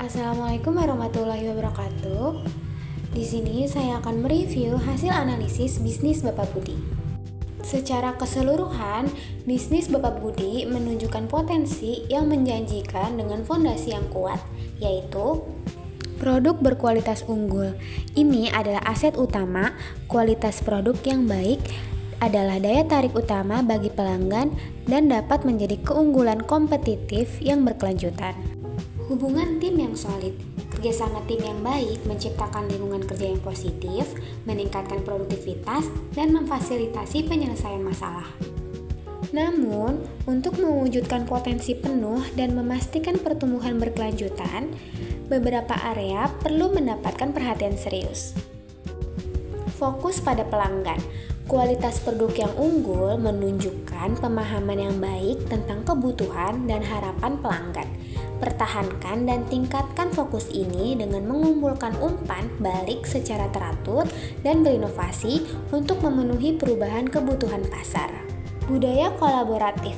Assalamualaikum warahmatullahi wabarakatuh. Di sini saya akan mereview hasil analisis bisnis Bapak Budi. Secara keseluruhan, bisnis Bapak Budi menunjukkan potensi yang menjanjikan dengan fondasi yang kuat, yaitu produk berkualitas unggul. Ini adalah aset utama. Kualitas produk yang baik adalah daya tarik utama bagi pelanggan dan dapat menjadi keunggulan kompetitif yang berkelanjutan. Hubungan tim yang solid, kerjasama tim yang baik menciptakan lingkungan kerja yang positif, meningkatkan produktivitas, dan memfasilitasi penyelesaian masalah. Namun, untuk mewujudkan potensi penuh dan memastikan pertumbuhan berkelanjutan, beberapa area perlu mendapatkan perhatian serius. Fokus pada pelanggan. Kualitas produk yang unggul menunjukkan pemahaman yang baik tentang kebutuhan dan harapan pelanggan. Pertahankan dan tingkatkan fokus ini dengan mengumpulkan umpan balik secara teratur dan berinovasi untuk memenuhi perubahan kebutuhan pasar. Budaya kolaboratif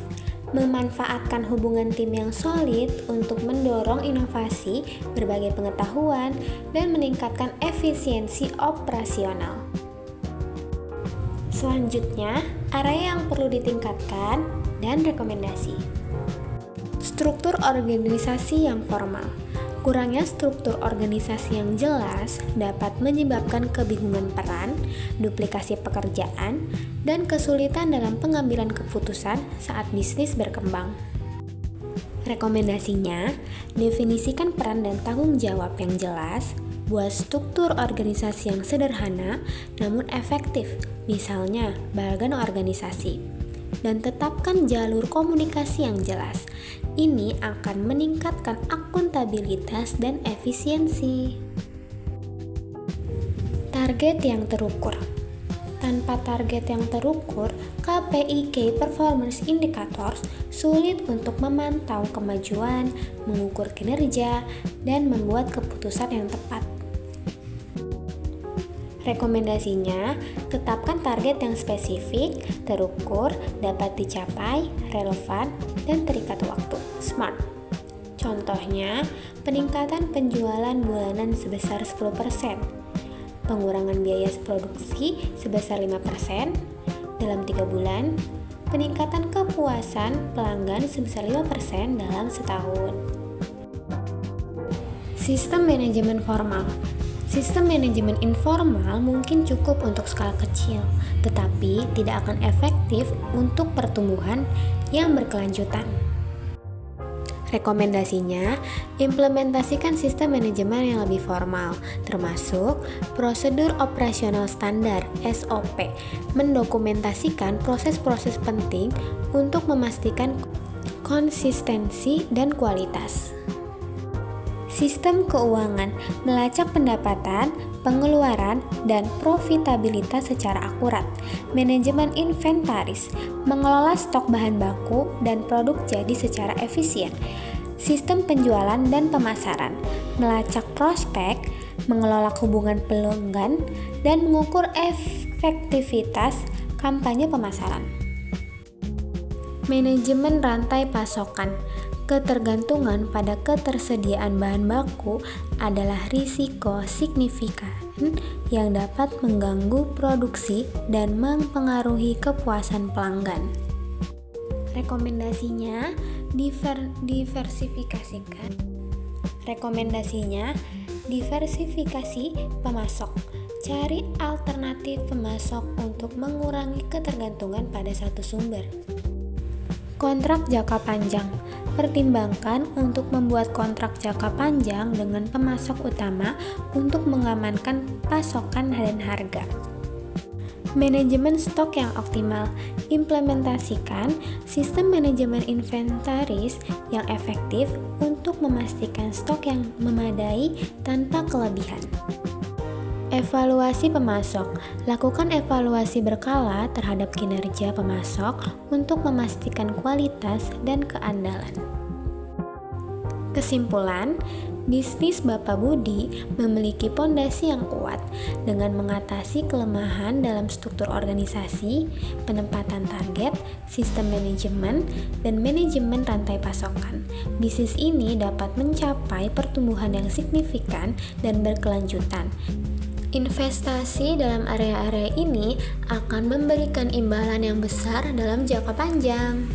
memanfaatkan hubungan tim yang solid untuk mendorong inovasi, berbagai pengetahuan, dan meningkatkan efisiensi operasional. Selanjutnya, area yang perlu ditingkatkan dan rekomendasi. Struktur organisasi yang formal. Kurangnya struktur organisasi yang jelas dapat menyebabkan kebingungan peran, duplikasi pekerjaan, dan kesulitan dalam pengambilan keputusan saat bisnis berkembang. Rekomendasinya, definisikan peran dan tanggung jawab yang jelas, buat struktur organisasi yang sederhana namun efektif, misalnya bagan organisasi, dan tetapkan jalur komunikasi yang jelas. Ini akan meningkatkan akuntabilitas dan efisiensi. Target yang terukur. Tanpa target yang terukur, KPI Key Performance Indicators sulit untuk memantau kemajuan, mengukur kinerja, dan membuat keputusan yang tepat. Rekomendasinya, tetapkan target yang spesifik, terukur, dapat dicapai, relevan, dan terikat waktu. SMART. Contohnya, peningkatan penjualan bulanan sebesar 10%, pengurangan biaya produksi sebesar 5% dalam 3 bulan, peningkatan kepuasan pelanggan sebesar 5% dalam setahun. Sistem manajemen formal. Sistem manajemen informal mungkin cukup untuk skala kecil, tetapi tidak akan efektif untuk pertumbuhan yang berkelanjutan. Rekomendasinya, implementasikan sistem manajemen yang lebih formal, termasuk prosedur operasional standar (SOP), mendokumentasikan proses-proses penting untuk memastikan konsistensi dan kualitas. Sistem keuangan, melacak pendapatan, pengeluaran, dan profitabilitas secara akurat. Manajemen inventaris, mengelola stok bahan baku dan produk jadi secara efisien. Sistem penjualan dan pemasaran, melacak prospek, mengelola hubungan pelanggan, dan mengukur efektivitas kampanye pemasaran. Manajemen rantai pasokan. Ketergantungan pada ketersediaan bahan baku adalah risiko signifikan yang dapat mengganggu produksi dan mempengaruhi kepuasan pelanggan. Rekomendasinya, diversifikasikan. Rekomendasinya, diversifikasi pemasok. Cari alternatif pemasok untuk mengurangi ketergantungan pada satu sumber. Kontrak jangka panjang. Pertimbangkan untuk membuat kontrak jangka panjang dengan pemasok utama untuk mengamankan pasokan dan harga. Manajemen stok yang optimal. Implementasikan sistem manajemen inventaris yang efektif untuk memastikan stok yang memadai tanpa kelebihan. Evaluasi pemasok. Lakukan evaluasi berkala terhadap kinerja pemasok untuk memastikan kualitas dan keandalan. Kesimpulan, Bisnis Bapak Budi memiliki pondasi yang kuat dengan mengatasi kelemahan dalam struktur organisasi, penempatan target, sistem manajemen, dan manajemen rantai pasokan. Bisnis ini dapat mencapai pertumbuhan yang signifikan dan berkelanjutan. Investasi dalam area-area ini akan memberikan imbalan yang besar dalam jangka panjang.